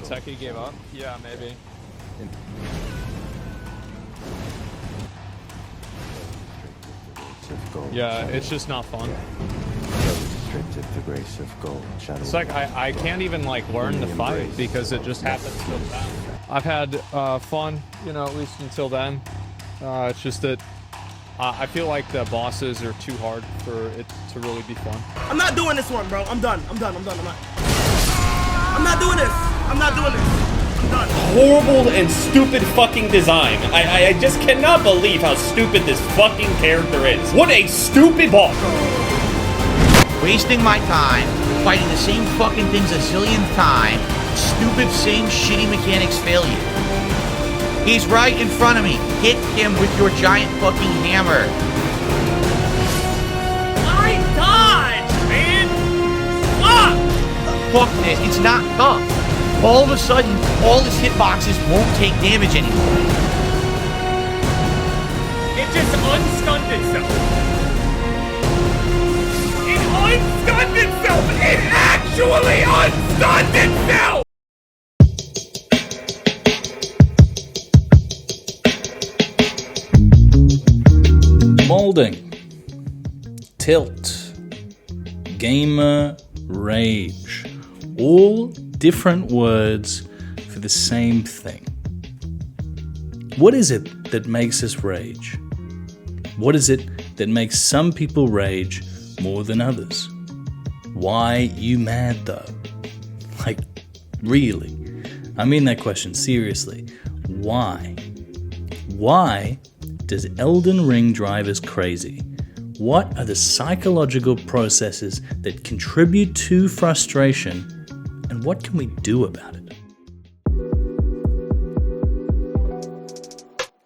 Techie gave up? Yeah, maybe. Yeah, it's just not fun. It's like I can't even like learn the fight because it just happens so fast. I've had fun, you know, at least until then. It's just that I feel like the bosses are too hard for it to really be fun. I'm not doing this one, bro. I'm done. I'm not doing this. I'm done. Horrible and stupid fucking design. I just cannot believe how stupid this fucking character is. What a stupid boss. Wasting my time, fighting the same fucking things a zillionth time. Stupid, same shitty mechanics failure. He's right in front of me. Hit him with your giant fucking hammer. I died, man! Fuck! Fuck this, it's not tough. All of a sudden, all his hitboxes won't take damage anymore. It just unstunned itself. It unstunned itself! It actually unstunned itself! Molding, tilt, gamer rage, all different words for the same thing. What is it that makes us rage? What is it that makes some people rage more than others? Why you mad though? Like, really? I mean that question seriously. Why? Why does Elden Ring drive us crazy? What are the psychological processes that contribute to frustration, and what can we do about it?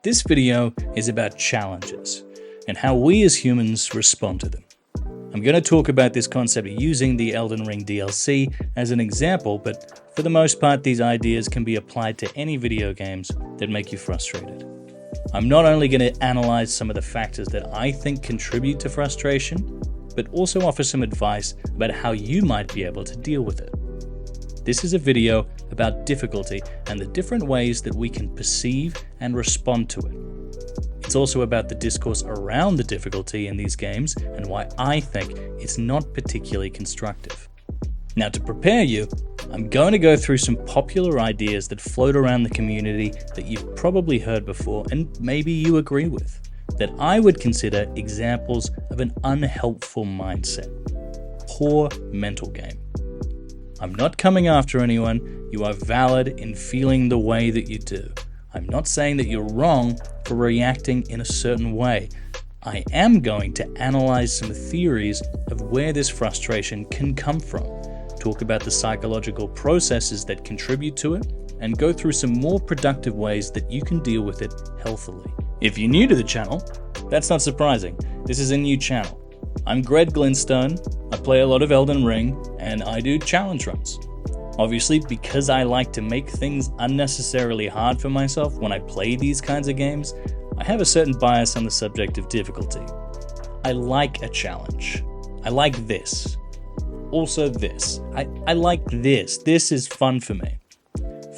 This video is about challenges and how we as humans respond to them. I'm going to talk about this concept using the Elden Ring DLC as an example, but for the most part, these ideas can be applied to any video games that make you frustrated. I'm not only going to analyze some of the factors that I think contribute to frustration, but also offer some advice about how you might be able to deal with it. This is a video about difficulty and the different ways that we can perceive and respond to it. It's also about the discourse around the difficulty in these games and why I think it's not particularly constructive. Now, to prepare you, I'm going to go through some popular ideas that float around the community that you've probably heard before and maybe you agree with, that I would consider examples of an unhelpful mindset. Poor mental game. I'm not coming after anyone. You are valid in feeling the way that you do. I'm not saying that you're wrong for reacting in a certain way. I am going to analyze some theories of where this frustration can come from, talk about the psychological processes that contribute to it, and go through some more productive ways that you can deal with it healthily. If you're new to the channel, that's not surprising. This is a new channel. I'm Greg Glinstone, I play a lot of Elden Ring, and I do challenge runs. Obviously, because I like to make things unnecessarily hard for myself when I play these kinds of games, I have a certain bias on the subject of difficulty. I like a challenge. I like this. Also this. I like this. This is fun for me.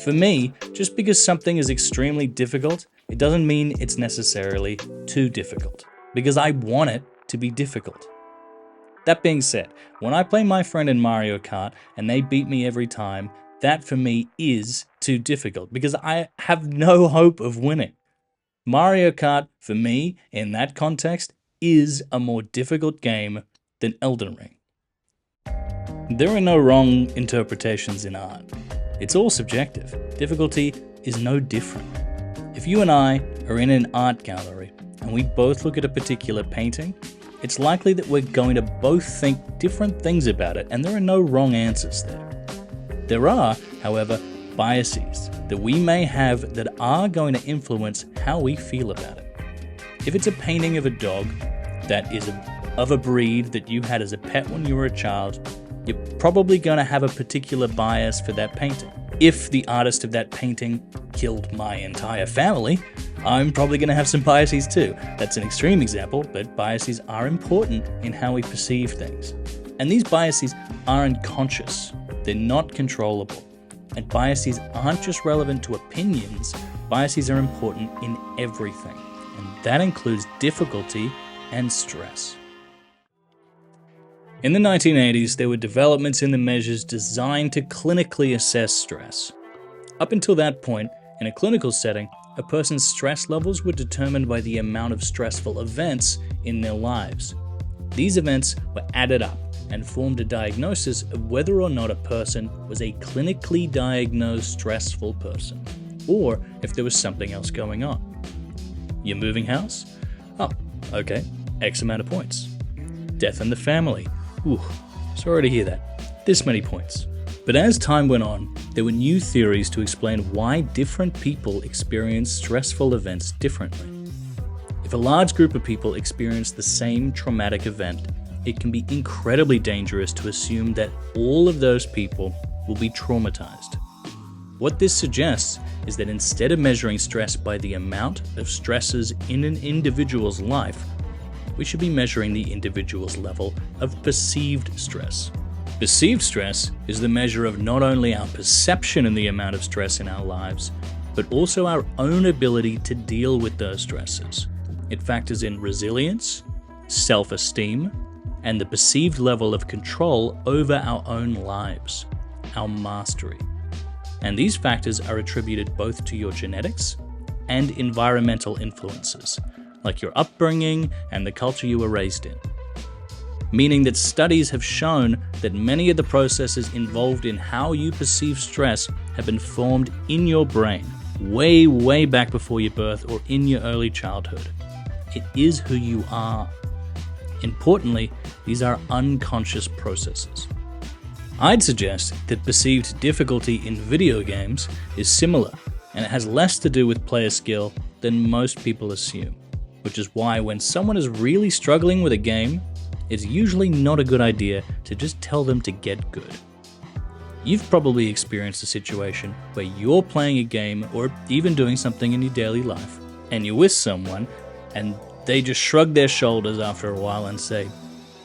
For me, just because something is extremely difficult, it doesn't mean it's necessarily too difficult, because I want it to be difficult. That being said, when I play my friend in Mario Kart and they beat me every time, that for me is too difficult because I have no hope of winning. Mario Kart, for me, in that context, is a more difficult game than Elden Ring. There are no wrong interpretations in art. It's all subjective. Difficulty is no different. If you and I are in an art gallery and we both look at a particular painting, it's likely that we're going to both think different things about it, and there are no wrong answers there. There are, however, biases that we may have that are going to influence how we feel about it. If it's a painting of a dog that is of a breed that you had as a pet when you were a child, you're probably going to have a particular bias for that painting. If the artist of that painting killed my entire family, I'm probably going to have some biases too. That's an extreme example, but biases are important in how we perceive things. And these biases aren't conscious. They're not controllable. And biases aren't just relevant to opinions, biases are important in everything. And that includes difficulty and stress. In the 1980s, there were developments in the measures designed to clinically assess stress. Up until that point, in a clinical setting, a person's stress levels were determined by the amount of stressful events in their lives. These events were added up and formed a diagnosis of whether or not a person was a clinically diagnosed stressful person, or if there was something else going on. You're moving house? Oh, okay, X amount of points. Death in the family? Ooh, sorry to hear that. This many points. But as time went on, there were new theories to explain why different people experience stressful events differently. If a large group of people experience the same traumatic event, it can be incredibly dangerous to assume that all of those people will be traumatized. What this suggests is that instead of measuring stress by the amount of stresses in an individual's life, we should be measuring the individual's level of perceived stress. Perceived stress is the measure of not only our perception of the amount of stress in our lives, but also our own ability to deal with those stresses. It factors in resilience, self-esteem, and the perceived level of control over our own lives, our mastery. And these factors are attributed both to your genetics and environmental influences, like your upbringing and the culture you were raised in. Meaning that studies have shown that many of the processes involved in how you perceive stress have been formed in your brain, way back before your birth or in your early childhood. It is who you are. Importantly, these are unconscious processes. I'd suggest that perceived difficulty in video games is similar, and it has less to do with player skill than most people assume, which is why when someone is really struggling with a game, it's usually not a good idea to just tell them to get good. You've probably experienced a situation where you're playing a game or even doing something in your daily life, and you're with someone, and they just shrug their shoulders after a while and say,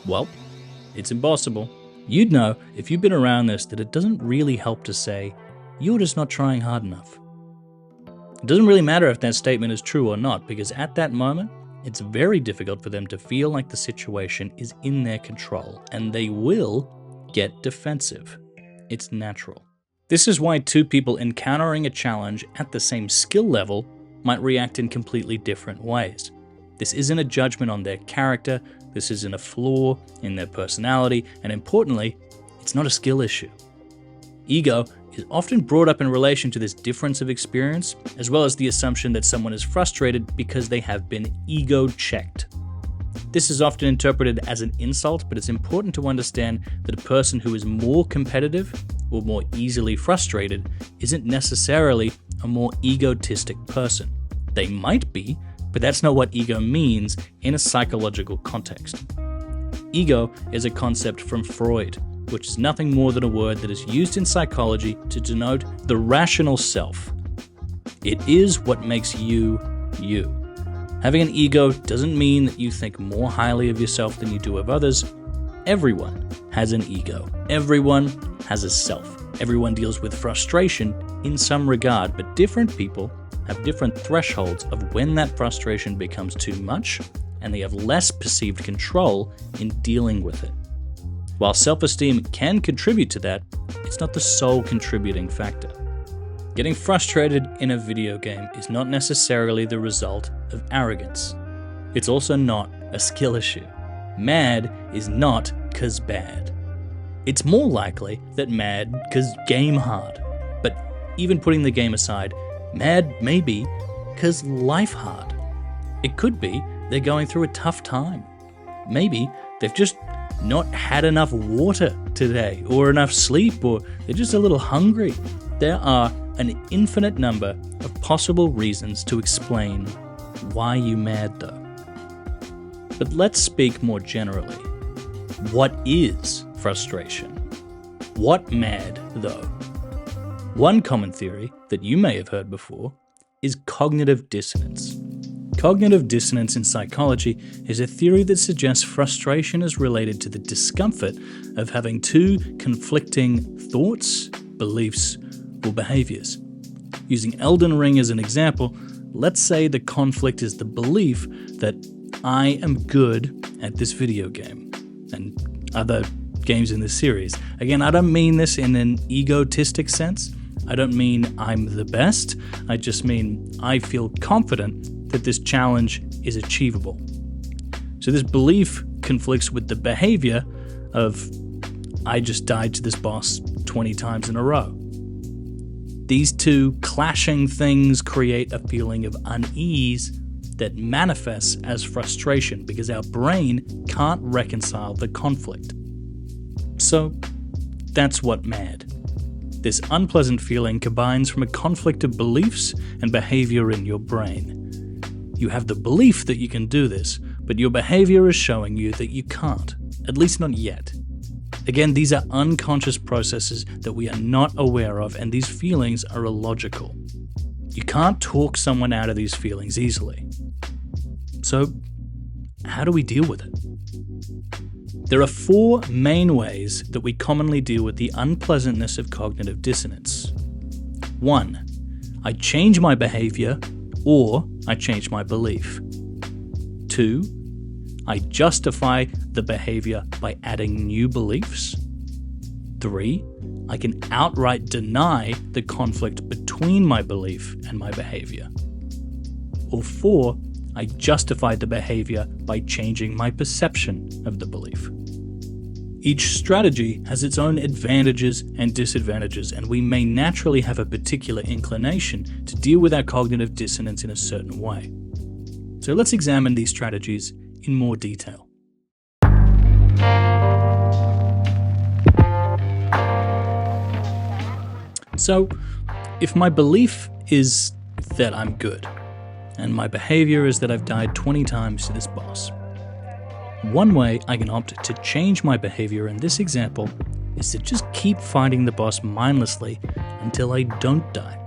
well, it's impossible. You'd know, if you've been around this, that it doesn't really help to say, you're just not trying hard enough. It doesn't really matter if that statement is true or not, because at that moment, it's very difficult for them to feel like the situation is in their control, and they will get defensive. It's natural. This is why two people encountering a challenge at the same skill level might react in completely different ways. This isn't a judgment on their character, this isn't a flaw in their personality, and importantly, it's not a skill issue. Ego is often brought up in relation to this difference of experience, as well as the assumption that someone is frustrated because they have been ego-checked. This is often interpreted as an insult, but it's important to understand that a person who is more competitive or more easily frustrated isn't necessarily a more egotistic person. They might be, but that's not what ego means in a psychological context. Ego is a concept from Freud, which is nothing more than a word that is used in psychology to denote the rational self. It is what makes you, you. Having an ego doesn't mean that you think more highly of yourself than you do of others. Everyone has an ego. Everyone has a self. Everyone deals with frustration in some regard, but different people have different thresholds of when that frustration becomes too much, and they have less perceived control in dealing with it. While self-esteem can contribute to that, it's not the sole contributing factor. Getting frustrated in a video game is not necessarily the result of arrogance. It's also not a skill issue. Mad is not 'cause bad. It's more likely that mad 'cause game hard. But even putting the game aside, mad may be 'cause life hard. It could be they're going through a tough time. Maybe they've just not had enough water today, or enough sleep, or they're just a little hungry. There are an infinite number of possible reasons to explain why you're mad though. But let's speak more generally. What is frustration? What mad though? One common theory that you may have heard before is cognitive dissonance. Cognitive dissonance in psychology is a theory that suggests frustration is related to the discomfort of having two conflicting thoughts, beliefs, or behaviors. Using Elden Ring as an example, let's say the conflict is the belief that I am good at this video game and other games in this series. Again, I don't mean this in an egotistic sense. I don't mean I'm the best. I just mean I feel confident that this challenge is achievable. So this belief conflicts with the behavior of I just died to this boss 20 times in a row. These two clashing things create a feeling of unease that manifests as frustration because our brain can't reconcile the conflict. So that's what MAD. This unpleasant feeling combines from a conflict of beliefs and behavior in your brain. You have the belief that you can do this, but your behavior is showing you that you can't, at least not yet. Again, these are unconscious processes that we are not aware of, and these feelings are illogical. You can't talk someone out of these feelings easily. So, how do we deal with it? There are 4 main ways that we commonly deal with the unpleasantness of cognitive dissonance. 1. I change my behavior, or I change my belief. 2. I justify the behavior by adding new beliefs. 3. I can outright deny the conflict between my belief and my behavior. Or 4. I justify the behavior by changing my perception of the belief. Each strategy has its own advantages and disadvantages, and we may naturally have a particular inclination to deal with our cognitive dissonance in a certain way. So let's examine these strategies in more detail. So, if my belief is that I'm good, and my behavior is that I've died 20 times to this boss, one way I can opt to change my behavior in this example is to just keep fighting the boss mindlessly until I don't die.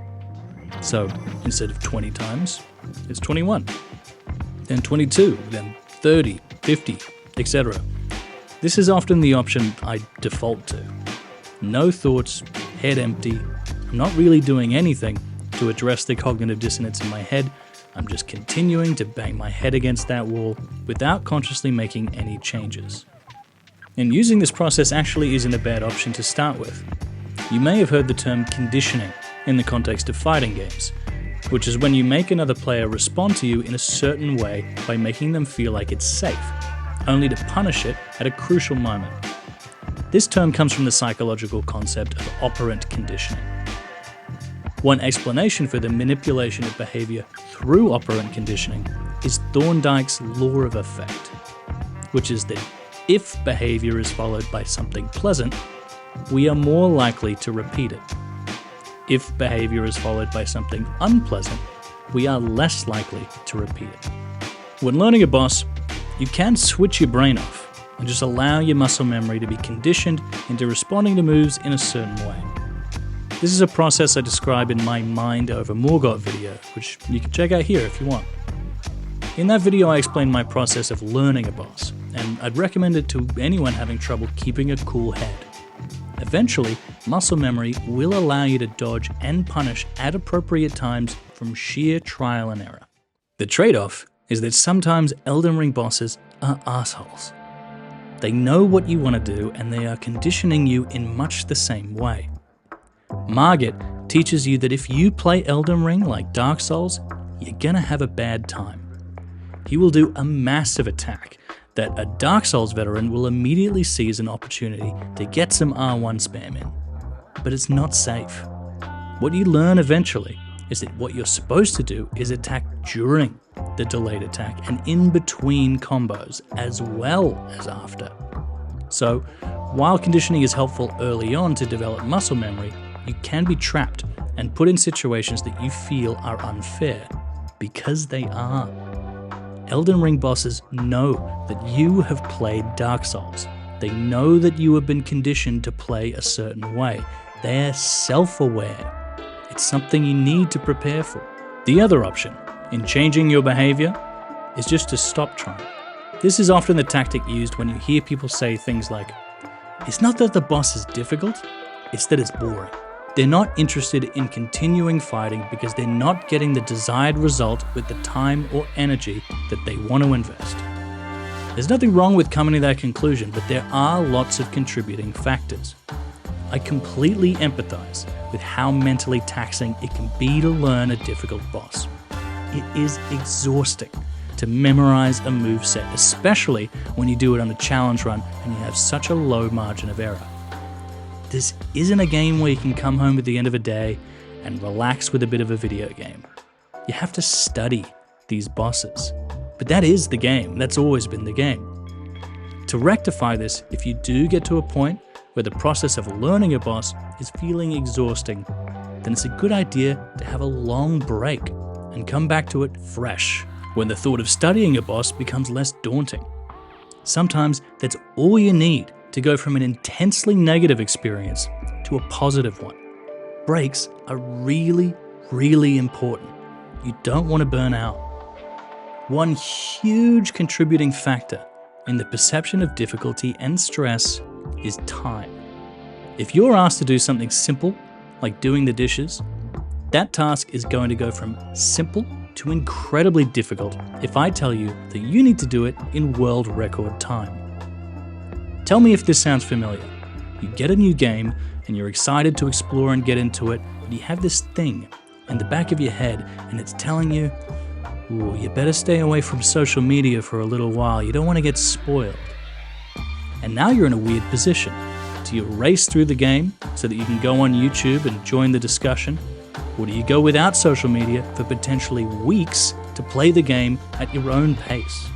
So, instead of 20 times, it's 21, then 22, then 30, 50, etc. This is often the option I default to. No thoughts, head empty, I'm not really doing anything to address the cognitive dissonance in my head, I'm just continuing to bang my head against that wall without consciously making any changes. And using this process actually isn't a bad option to start with. You may have heard the term conditioning in the context of fighting games, which is when you make another player respond to you in a certain way by making them feel like it's safe, only to punish it at a crucial moment. This term comes from the psychological concept of operant conditioning. One explanation for the manipulation of behavior through operant conditioning is Thorndike's law of effect, which is that if behavior is followed by something pleasant, we are more likely to repeat it. If behavior is followed by something unpleasant, we are less likely to repeat it. When learning a boss, you can switch your brain off and just allow your muscle memory to be conditioned into responding to moves in a certain way. This is a process I describe in my Mind Over Morgoth video, which you can check out here if you want. In that video I explain my process of learning a boss, and I'd recommend it to anyone having trouble keeping a cool head. Eventually, muscle memory will allow you to dodge and punish at appropriate times from sheer trial and error. The trade-off is that sometimes Elden Ring bosses are assholes. They know what you want to do and they are conditioning you in much the same way. Margit teaches you that if you play Elden Ring like Dark Souls, you're gonna have a bad time. He will do a massive attack that a Dark Souls veteran will immediately see as an opportunity to get some R1 spam in. But it's not safe. What you learn eventually is that what you're supposed to do is attack during the delayed attack and in between combos as well as after. So, while conditioning is helpful early on to develop muscle memory, you can be trapped and put in situations that you feel are unfair, because they are. Elden Ring bosses know that you have played Dark Souls. They know that you have been conditioned to play a certain way. They're self-aware. It's something you need to prepare for. The other option, in changing your behavior, is just to stop trying. This is often the tactic used when you hear people say things like, "It's not that the boss is difficult, it's that it's boring." They're not interested in continuing fighting because they're not getting the desired result with the time or energy that they want to invest. There's nothing wrong with coming to that conclusion, but there are lots of contributing factors. I completely empathize with how mentally taxing it can be to learn a difficult boss. It is exhausting to memorize a moveset, especially when you do it on a challenge run and you have such a low margin of error. This isn't a game where you can come home at the end of a day and relax with a bit of a video game. You have to study these bosses. But that is the game. That's always been the game. To rectify this, if you do get to a point where the process of learning a boss is feeling exhausting, then it's a good idea to have a long break and come back to it fresh when the thought of studying a boss becomes less daunting. Sometimes that's all you need to go from an intensely negative experience to a positive one. Breaks are really, really important. You don't want to burn out. One huge contributing factor in the perception of difficulty and stress is time. If you're asked to do something simple, like doing the dishes, that task is going to go from simple to incredibly difficult if I tell you that you need to do it in world record time. Tell me if this sounds familiar. You get a new game and you're excited to explore and get into it, but you have this thing in the back of your head and it's telling you, ooh, you better stay away from social media for a little while. You don't want to get spoiled. And now you're in a weird position. Do you race through the game so that you can go on YouTube and join the discussion? Or do you go without social media for potentially weeks to play the game at your own pace?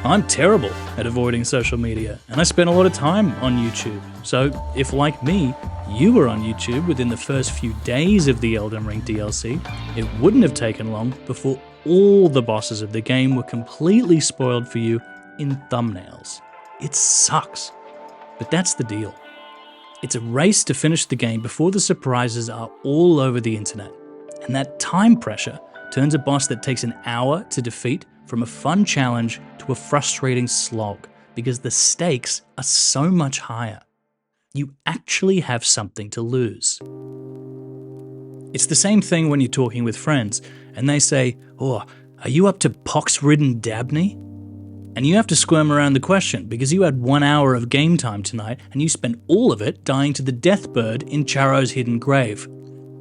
I'm terrible at avoiding social media, and I spend a lot of time on YouTube. So if, like me, you were on YouTube within the first few days of the Elden Ring DLC, it wouldn't have taken long before all the bosses of the game were completely spoiled for you in thumbnails. It sucks, but that's the deal. It's a race to finish the game before the surprises are all over the internet, and that time pressure turns a boss that takes an hour to defeat from a fun challenge to a frustrating slog because the stakes are so much higher. You actually have something to lose. It's the same thing when you're talking with friends and they say, "Oh, are you up to pox-ridden Dabney?" And you have to squirm around the question because you had 1 hour of game time tonight and you spent all of it dying to the death bird in Charo's hidden grave.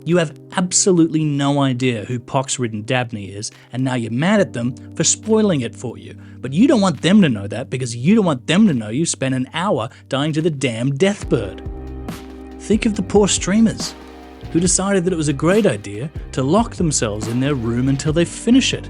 You have absolutely no idea who pox-ridden Dabney is, and now you're mad at them for spoiling it for you. But you don't want them to know that because you don't want them to know you spent an hour dying to the damn death bird. Think of the poor streamers who decided that it was a great idea to lock themselves in their room until they finish it.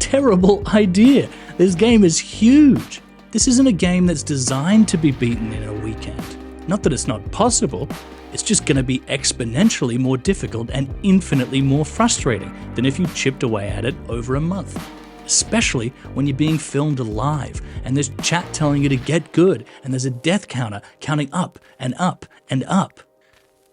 Terrible idea. This game is huge. This isn't a game that's designed to be beaten in a weekend. Not that it's not possible. It's just going to be exponentially more difficult and infinitely more frustrating than if you chipped away at it over a month. Especially when you're being filmed live and there's chat telling you to get good and there's a death counter counting up and up and up.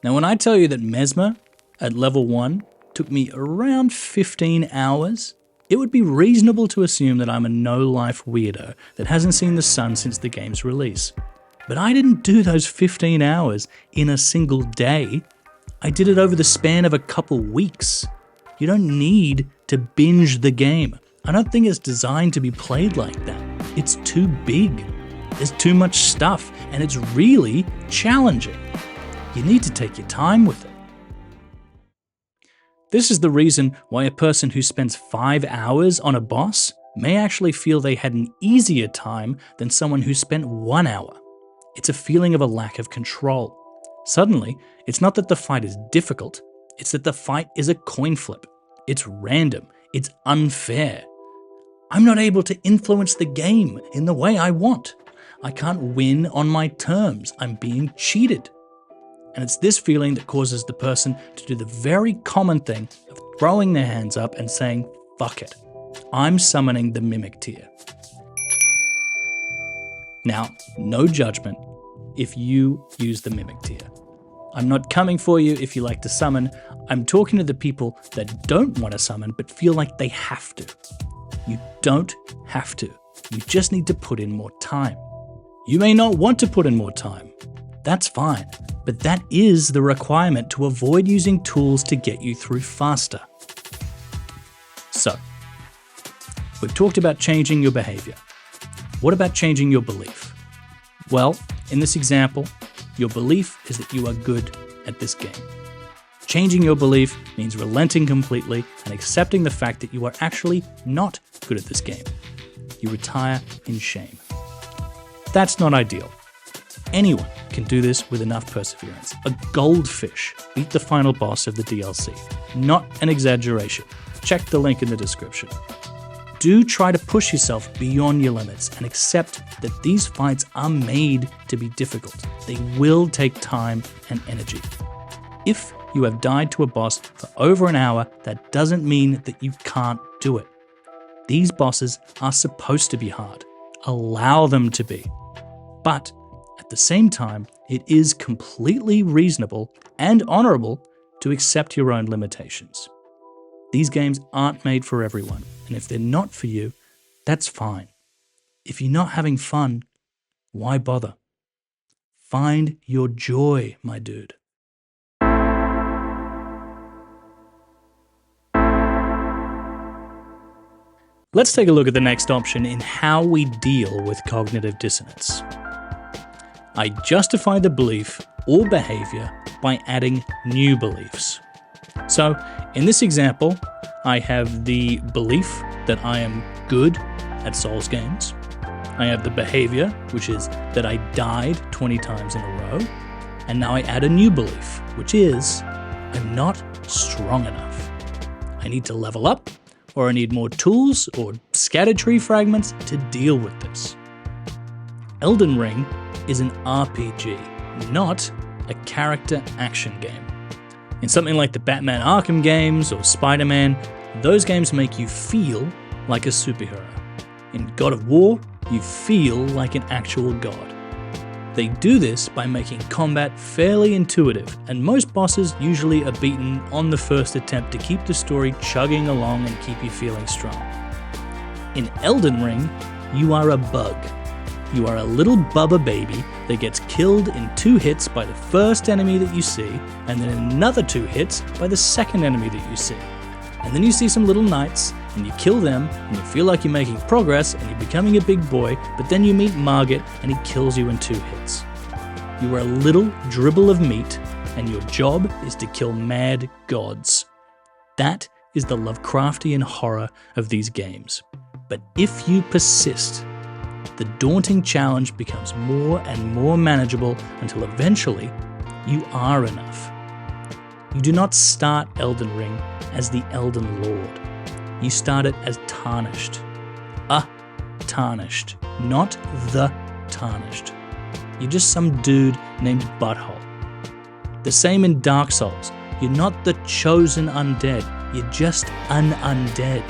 Now when I tell you that Mesmer at level 1 took me around 15 hours, it would be reasonable to assume that I'm a no-life weirdo that hasn't seen the sun since the game's release. But I didn't do those 15 hours in a single day. I did it over the span of a couple weeks. You don't need to binge the game. I don't think it's designed to be played like that. It's too big. There's too much stuff, and it's really challenging. You need to take your time with it. This is the reason why a person who spends 5 hours on a boss may actually feel they had an easier time than someone who spent 1 hour. It's a feeling of a lack of control. Suddenly, it's not that the fight is difficult, it's that the fight is a coin flip. It's random, it's unfair. I'm not able to influence the game in the way I want. I can't win on my terms, I'm being cheated. And it's this feeling that causes the person to do the very common thing of throwing their hands up and saying, fuck it, I'm summoning the Mimic tier. Now, no judgment if you use the Mimic tier. I'm not coming for you if you like to summon. I'm talking to the people that don't want to summon but feel like they have to. You don't have to. You just need to put in more time. You may not want to put in more time. That's fine. but that is the requirement to avoid using tools to get you through faster. So, we've talked about changing your behavior. What about changing your belief? Well, in this example, your belief is that you are good at this game. Changing your belief means relenting completely and accepting the fact that you are actually not good at this game. You retire in shame. That's not ideal. Anyone can do this with enough perseverance. A goldfish beat the final boss of the DLC. Not an exaggeration. Check the link in the description. Do try to push yourself beyond your limits and accept that these fights are made to be difficult. They will take time and energy. If you have died to a boss for over an hour, that doesn't mean that you can't do it. These bosses are supposed to be hard. Allow them to be. But at the same time, it is completely reasonable and honorable to accept your own limitations. These games aren't made for everyone, and if they're not for you, that's fine. If you're not having fun, why bother? Find your joy, my dude. Let's take a look at the next option in how we deal with cognitive dissonance. I justify the belief or behavior by adding new beliefs. So, in this example, I have the belief that I am good at Souls games. I have the behavior, which is that I died 20 times in a row. And now I add a new belief, which is I'm not strong enough. I need to level up, or I need more tools or scattered tree fragments to deal with this. Elden Ring is an RPG, not a character action game. In something like the Batman Arkham games or Spider-Man, those games make you feel like a superhero. In God of War, you feel like an actual god. They do this by making combat fairly intuitive, and most bosses usually are beaten on the first attempt to keep the story chugging along and keep you feeling strong. In Elden Ring, you are a bug. You are a little bubba baby that gets killed in 2 hits by the first enemy that you see, and then another 2 hits by the second enemy that you see. And then you see some little knights, and you kill them, and you feel like you're making progress, and you're becoming a big boy, but then you meet Margit, and he kills you in 2 hits. You are a little dribble of meat, and your job is to kill mad gods. That is the Lovecraftian horror of these games. But if you persist, the daunting challenge becomes more and more manageable until eventually you are enough. You do not start Elden Ring as the Elden Lord. You start it as Tarnished. Tarnished, not the Tarnished. You're just some dude named Butthole. The same in Dark Souls. You're not the chosen undead. You're just an undead.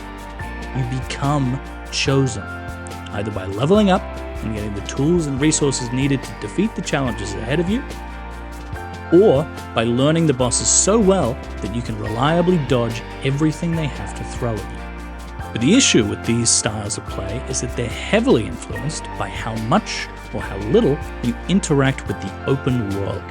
You become chosen, either by leveling up and getting the tools and resources needed to defeat the challenges ahead of you, or by learning the bosses so well that you can reliably dodge everything they have to throw at you. But the issue with these styles of play is that they're heavily influenced by how much or how little you interact with the open world.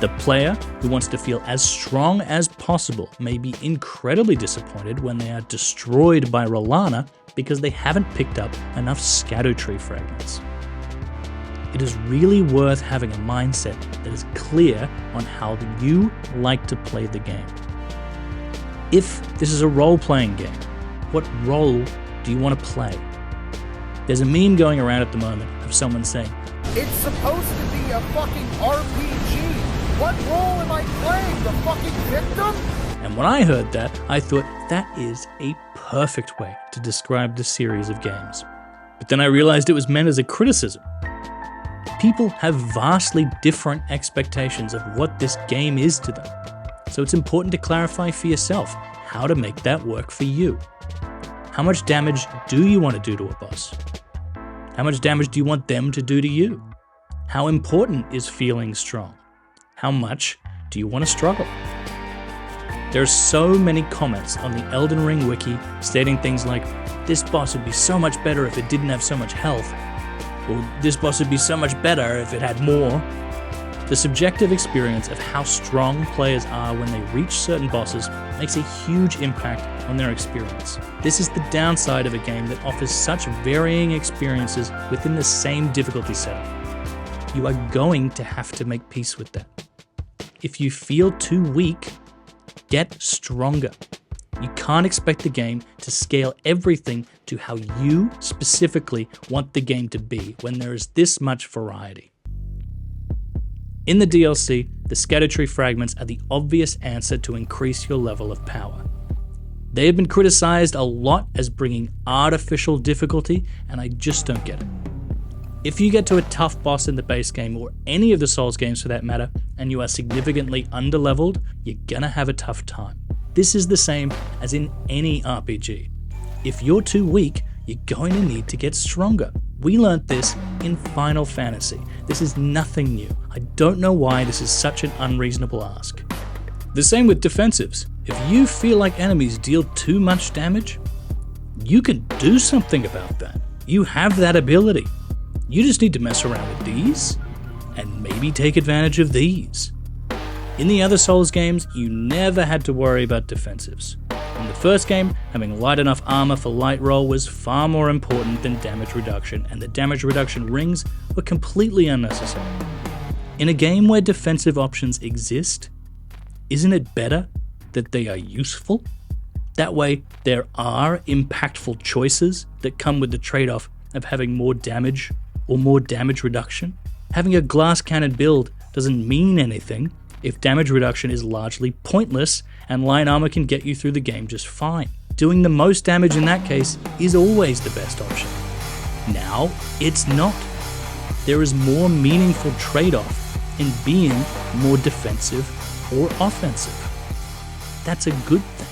The player who wants to feel as strong as possible may be incredibly disappointed when they are destroyed by Rolana because they haven't picked up enough scatter tree fragments. It is really worth having a mindset that is clear on how you like to play the game. If this is a role-playing game, what role do you want to play? There's a meme going around at the moment of someone saying, "It's supposed to be a fucking RPG. What role am I playing? The fucking victim?" And when I heard that, I thought that is a perfect way to describe the series of games. But then I realized it was meant as a criticism. People have vastly different expectations of what this game is to them. So it's important to clarify for yourself how to make that work for you. How much damage do you want to do to a boss? How much damage do you want them to do to you? How important is feeling strong? How much do you want to struggle? There are so many comments on the Elden Ring wiki stating things like, this boss would be so much better if it didn't have so much health, or this boss would be so much better if it had more. The subjective experience of how strong players are when they reach certain bosses makes a huge impact on their experience. This is the downside of a game that offers such varying experiences within the same difficulty setup. You are going to have to make peace with that. If you feel too weak, get stronger. You can't expect the game to scale everything to how you specifically want the game to be when there is this much variety. In the DLC, the Scadutree fragments are the obvious answer to increase your level of power. They have been criticized a lot as bringing artificial difficulty, and I just don't get it. If you get to a tough boss in the base game, or any of the Souls games for that matter, and you are significantly underleveled, you're gonna have a tough time. This is the same as in any RPG. If you're too weak, you're going to need to get stronger. We learnt this in Final Fantasy. This is nothing new. I don't know why this is such an unreasonable ask. The same with defensives. If you feel like enemies deal too much damage, you can do something about that. You have that ability. You just need to mess around with these, and maybe take advantage of these. In the other Souls games, you never had to worry about defensives. In the first game, having light enough armor for light roll was far more important than damage reduction, and the damage reduction rings were completely unnecessary. In a game where defensive options exist, isn't it better that they are useful? That way, there are impactful choices that come with the trade-off of having more damage or more damage reduction. Having a glass cannon build doesn't mean anything if damage reduction is largely pointless and light armor can get you through the game just fine. Doing the most damage in that case is always the best option. Now, it's not. There is more meaningful trade-off in being more defensive or offensive. That's a good thing.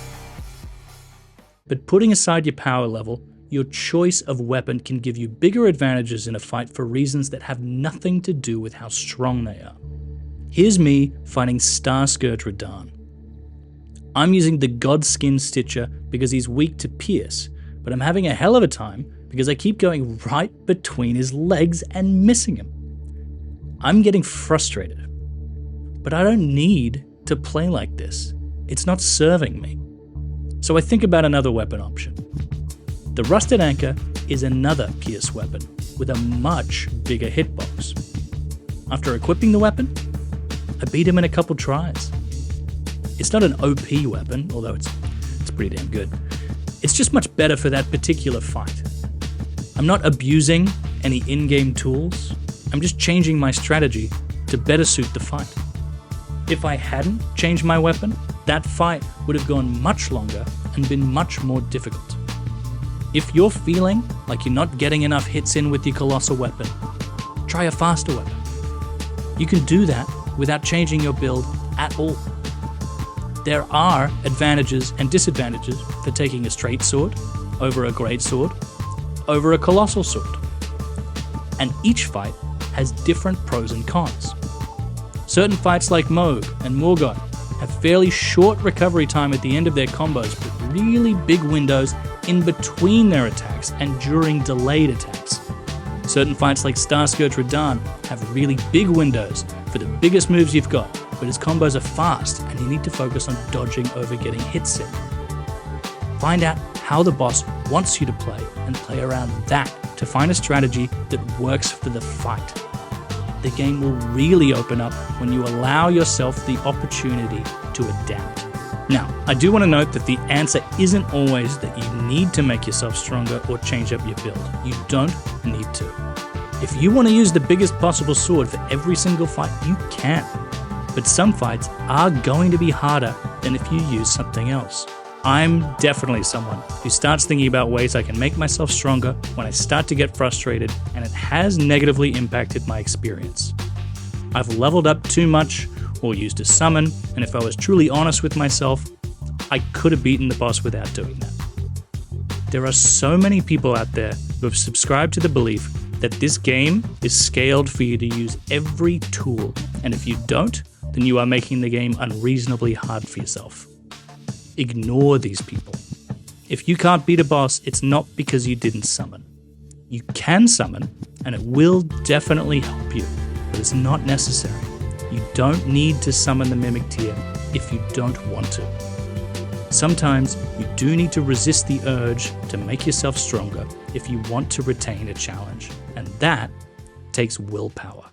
But putting aside your power level, your choice of weapon can give you bigger advantages in a fight for reasons that have nothing to do with how strong they are. Here's me fighting Starscourge Radahn. I'm using the Godskin Stitcher because he's weak to pierce, but I'm having a hell of a time because I keep going right between his legs and missing him. I'm getting frustrated, but I don't need to play like this. It's not serving me. So I think about another weapon option. The Rusted Anchor is another pierce weapon with a much bigger hitbox. After equipping the weapon, I beat him in a couple tries. It's not an OP weapon, although it's pretty damn good. It's just much better for that particular fight. I'm not abusing any in-game tools. I'm just changing my strategy to better suit the fight. If I hadn't changed my weapon, that fight would have gone much longer and been much more difficult. If you're feeling like you're not getting enough hits in with your colossal weapon, try a faster weapon. You can do that without changing your build at all. There are advantages and disadvantages for taking a straight sword over a great sword over a colossal sword. And each fight has different pros and cons. Certain fights like Moog and Morgoth have fairly short recovery time at the end of their combos, but really big windows in between their attacks and during delayed attacks. Certain fights like Starscourge Radahn have really big windows for the biggest moves you've got, but his combos are fast and you need to focus on dodging over getting hits in. Find out how the boss wants you to play and play around that to find a strategy that works for the fight. The game will really open up when you allow yourself the opportunity to adapt. Now, I do want to note that the answer isn't always that you need to make yourself stronger or change up your build. You don't need to. If you want to use the biggest possible sword for every single fight, you can. But some fights are going to be harder than if you use something else. I'm definitely someone who starts thinking about ways I can make myself stronger when I start to get frustrated, and it has negatively impacted my experience. I've leveled up too much or used a summon, and if I was truly honest with myself, I could have beaten the boss without doing that. There are so many people out there who have subscribed to the belief that this game is scaled for you to use every tool, and if you don't, then you are making the game unreasonably hard for yourself. Ignore these people. If you can't beat a boss, it's not because you didn't summon. You can summon, and it will definitely help you, but it's not necessary. You don't need to summon the Mimic Tier if you don't want to. Sometimes you do need to resist the urge to make yourself stronger if you want to retain a challenge, and that takes willpower.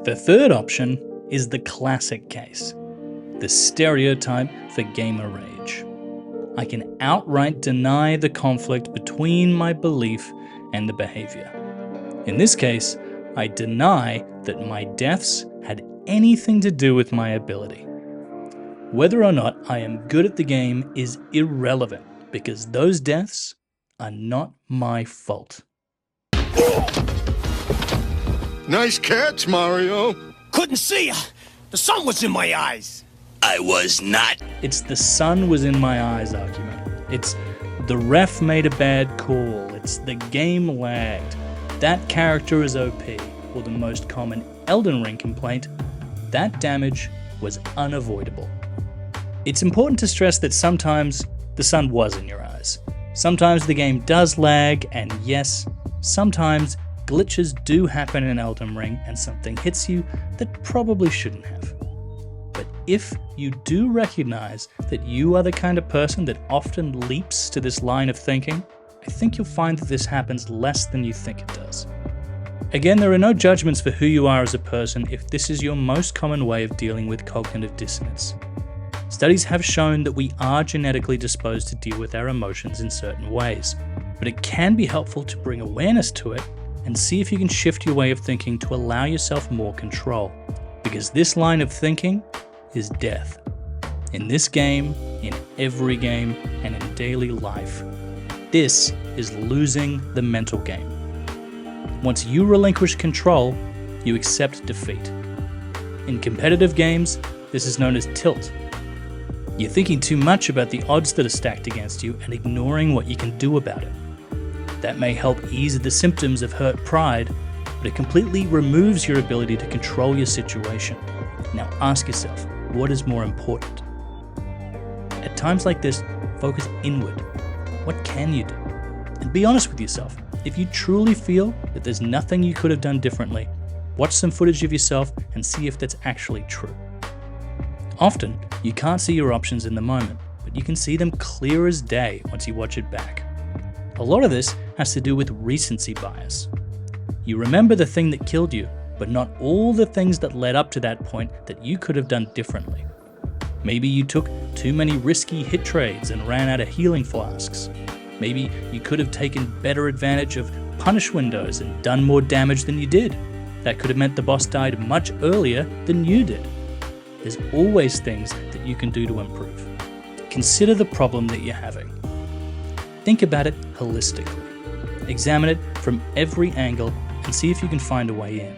The third option is the classic case, the stereotype for gamer rage. I can outright deny the conflict between my belief and the behavior. In this case, I deny that my deaths had anything to do with my ability. Whether or not I am good at the game is irrelevant because those deaths are not my fault. Nice catch, Mario. Couldn't see ya. The sun was in my eyes. I was not. It's the sun was in my eyes argument. It's the ref made a bad call. It's the game lagged. That character is OP. Or the most common Elden Ring complaint, that damage was unavoidable. It's important to stress that sometimes the sun was in your eyes. Sometimes the game does lag, and yes, sometimes glitches do happen in Elden Ring and something hits you that probably shouldn't have. But if you do recognize that you are the kind of person that often leaps to this line of thinking, I think you'll find that this happens less than you think it does. Again, there are no judgments for who you are as a person if this is your most common way of dealing with cognitive dissonance. Studies have shown that we are genetically disposed to deal with our emotions in certain ways, but it can be helpful to bring awareness to it and see if you can shift your way of thinking to allow yourself more control, because this line of thinking is death. In this game, in every game, and in daily life, this is losing the mental game. Once you relinquish control, you accept defeat. In competitive games, this is known as tilt. You're thinking too much about the odds that are stacked against you and ignoring what you can do about it. That may help ease the symptoms of hurt pride, but it completely removes your ability to control your situation. Now ask yourself, what is more important? At times like this, focus inward. What can you do? And be honest with yourself. If you truly feel that there's nothing you could have done differently, watch some footage of yourself and see if that's actually true. Often, you can't see your options in the moment, but you can see them clear as day once you watch it back. A lot of this has to do with recency bias. You remember the thing that killed you, but not all the things that led up to that point that you could have done differently. Maybe you took too many risky hit trades and ran out of healing flasks. Maybe you could have taken better advantage of punish windows and done more damage than you did. That could have meant the boss died much earlier than you did. There's always things that you can do to improve. Consider the problem that you're having. Think about it holistically. Examine it from every angle and see if you can find a way in.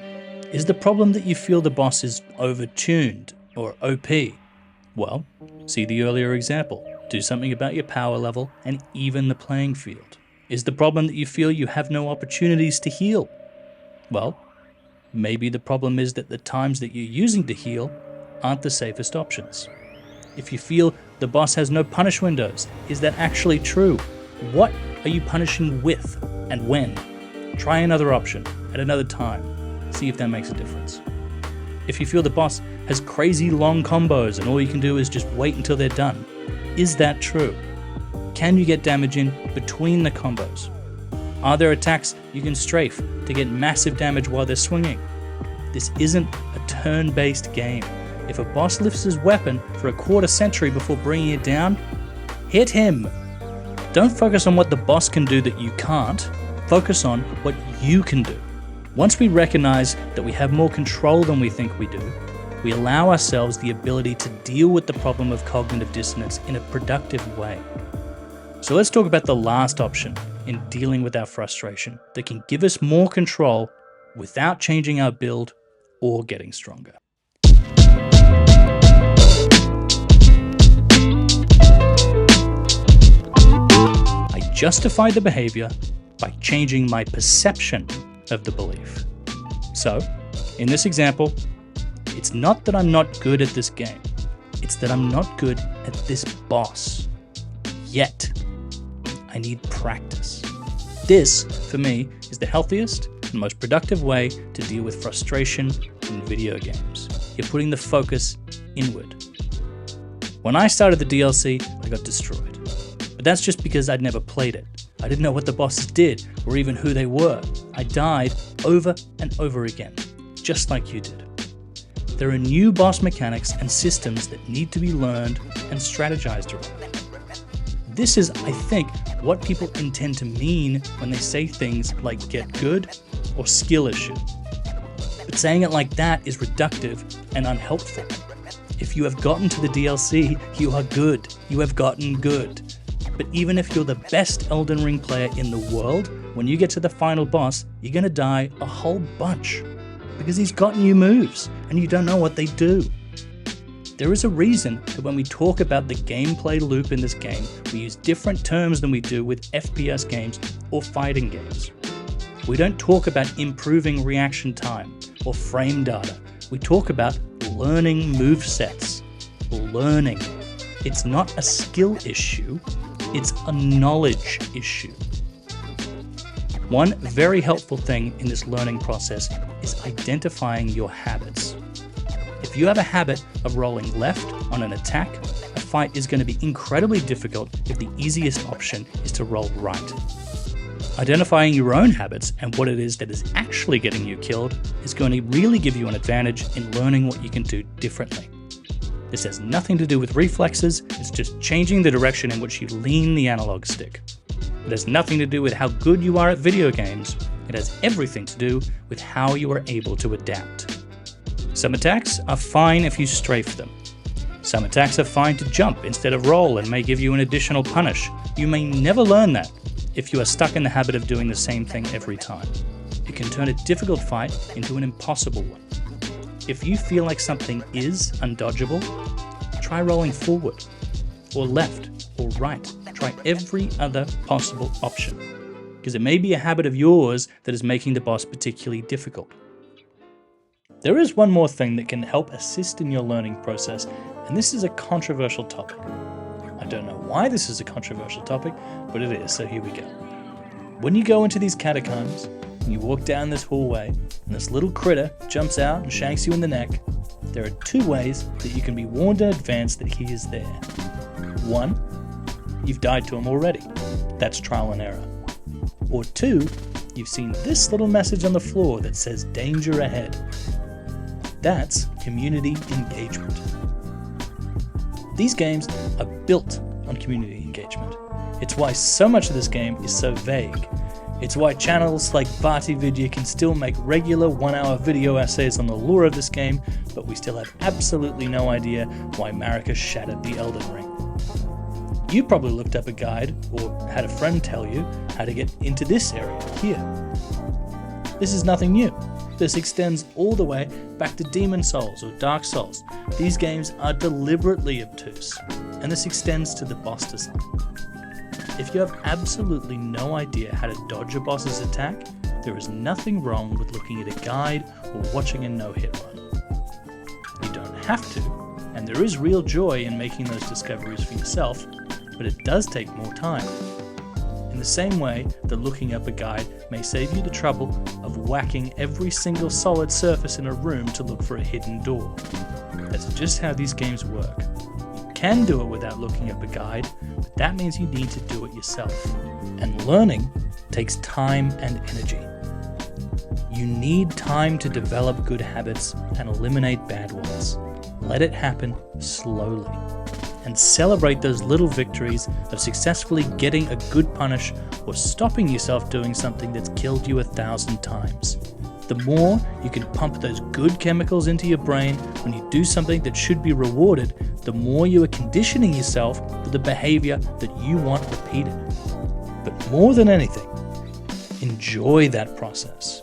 Is the problem that you feel the boss is overtuned or OP? Well, see the earlier example. Do something about your power level and even the playing field. Is the problem that you feel you have no opportunities to heal? Well, maybe the problem is that the times that you're using to heal aren't the safest options. If you feel the boss has no punish windows, is that actually true? What are you punishing with and when? Try another option at another time. See if that makes a difference. If you feel the boss has crazy long combos and all you can do is just wait until they're done, is that true? Can you get damage in between the combos? Are there attacks you can strafe to get massive damage while they're swinging? This isn't a turn-based game. If a boss lifts his weapon for a quarter century before bringing it down, hit him. Don't focus on what the boss can do that you can't. Focus on what you can do. Once we recognize that we have more control than we think we do, we allow ourselves the ability to deal with the problem of cognitive dissonance in a productive way. So let's talk about the last option in dealing with our frustration that can give us more control without changing our build or getting stronger. I justify the behavior by changing my perception of the belief. So, in this example, it's not that I'm not good at this game. It's that I'm not good at this boss. Yet. I need practice. This, for me, is the healthiest and most productive way to deal with frustration in video games. You're putting the focus inward. When I started the DLC, I got destroyed. But that's just because I'd never played it. I didn't know what the bosses did, or even who they were. I died over and over again, just like you did. There are new boss mechanics and systems that need to be learned and strategized around. This is, I think, what people intend to mean when they say things like get good or skill issue. But saying it like that is reductive and unhelpful. If you have gotten to the DLC, you are good. You have gotten good. But even if you're the best Elden Ring player in the world, when you get to the final boss, you're gonna die a whole bunch. Because he's got new moves, and you don't know what they do. There is a reason that when we talk about the gameplay loop in this game, we use different terms than we do with FPS games or fighting games. We don't talk about improving reaction time or frame data. We talk about learning movesets. Learning. It's not a skill issue, it's a knowledge issue. One very helpful thing in this learning process is identifying your habits. If you have a habit of rolling left on an attack, a fight is going to be incredibly difficult if the easiest option is to roll right. Identifying your own habits and what it is that is actually getting you killed is going to really give you an advantage in learning what you can do differently. This has nothing to do with reflexes, it's just changing the direction in which you lean the analog stick. It has nothing to do with how good you are at video games, it has everything to do with how you are able to adapt. Some attacks are fine if you strafe them. Some attacks are fine to jump instead of roll and may give you an additional punish. You may never learn that if you are stuck in the habit of doing the same thing every time. It can turn a difficult fight into an impossible one. If you feel like something is undodgeable, try rolling forward, or left, or right. Try every other possible option, because it may be a habit of yours that is making the boss particularly difficult. There is one more thing that can help assist in your learning process, and this is a controversial topic. I don't know why this is a controversial topic, but it is, so here we go. When you go into these catacombs, and you walk down this hallway, and this little critter jumps out and shanks you in the neck, there are two ways that you can be warned in advance that he is there. One, you've died to him already. That's trial and error. Or two, you've seen this little message on the floor that says danger ahead. That's community engagement. These games are built on community engagement. It's why so much of this game is so vague. It's why channels like VatiVidya can still make regular 1-hour video essays on the lore of this game, but we still have absolutely no idea why Marika shattered the Elden Ring. You probably looked up a guide or had a friend tell you how to get into this area here. This is nothing new. This extends all the way back to Demon Souls or Dark Souls. These games are deliberately obtuse, and this extends to the boss design. If you have absolutely no idea how to dodge a boss's attack, there is nothing wrong with looking at a guide or watching a no-hit run. You don't have to, and there is real joy in making those discoveries for yourself, but it does take more time. In the same way that looking up a guide may save you the trouble of whacking every single solid surface in a room to look for a hidden door. That's just how these games work. You can do it without looking up a guide, but that means you need to do it yourself. And learning takes time and energy. You need time to develop good habits and eliminate bad ones. Let it happen slowly. And celebrate those little victories of successfully getting a good punish or stopping yourself doing something that's killed you 1,000 times. The more you can pump those good chemicals into your brain when you do something that should be rewarded, the more you are conditioning yourself for the behavior that you want repeated. But more than anything, enjoy that process.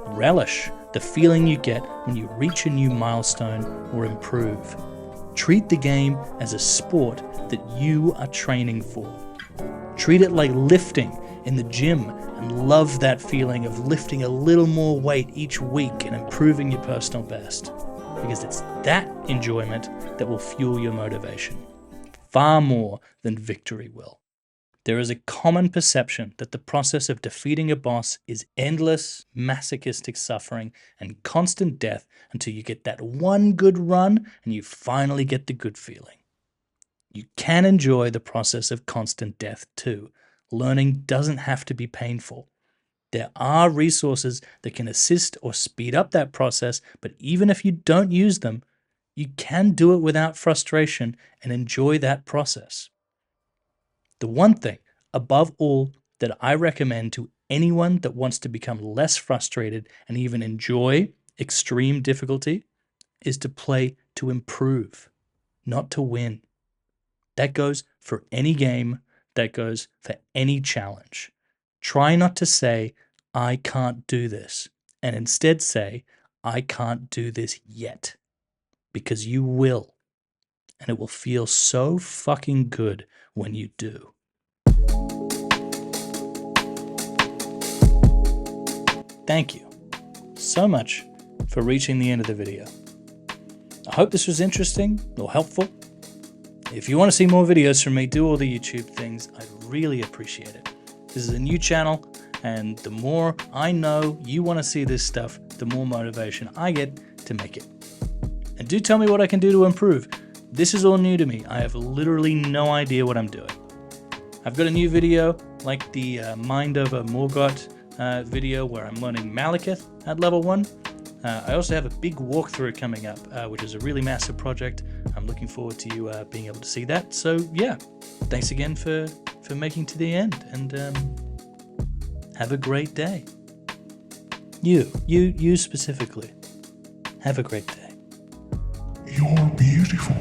Relish the feeling you get when you reach a new milestone or improve. Treat the game as a sport that you are training for. Treat it like lifting in the gym and love that feeling of lifting a little more weight each week and improving your personal best. Because it's that enjoyment that will fuel your motivation, far more than victory will. There is a common perception that the process of defeating a boss is endless, masochistic suffering and constant death until you get that one good run and you finally get the good feeling. You can enjoy the process of constant death too. Learning doesn't have to be painful. There are resources that can assist or speed up that process, but even if you don't use them, you can do it without frustration and enjoy that process. The one thing, above all, that I recommend to anyone that wants to become less frustrated and even enjoy extreme difficulty is to play to improve, not to win. That goes for any game, that goes for any challenge. Try not to say, I can't do this, and instead say, I can't do this yet. Because you will. And it will feel so fucking good when you do. Thank you so much for reaching the end of the video. I hope this was interesting or helpful. If you want to see more videos from me, do all the YouTube things. I'd really appreciate it. This is a new channel, and the more I know you want to see this stuff, the more motivation I get to make it. And do tell me what I can do to improve. This is all new to me. I have literally no idea what I'm doing. I've got a new video, like the Mind Over Morgoth video where I'm learning Malekith at level 1. I also have a big walkthrough coming up, which is a really massive project. I'm looking forward to you being able to see that. So yeah, thanks again for making to the end, and have a great day. You specifically. Have a great day. You're beautiful.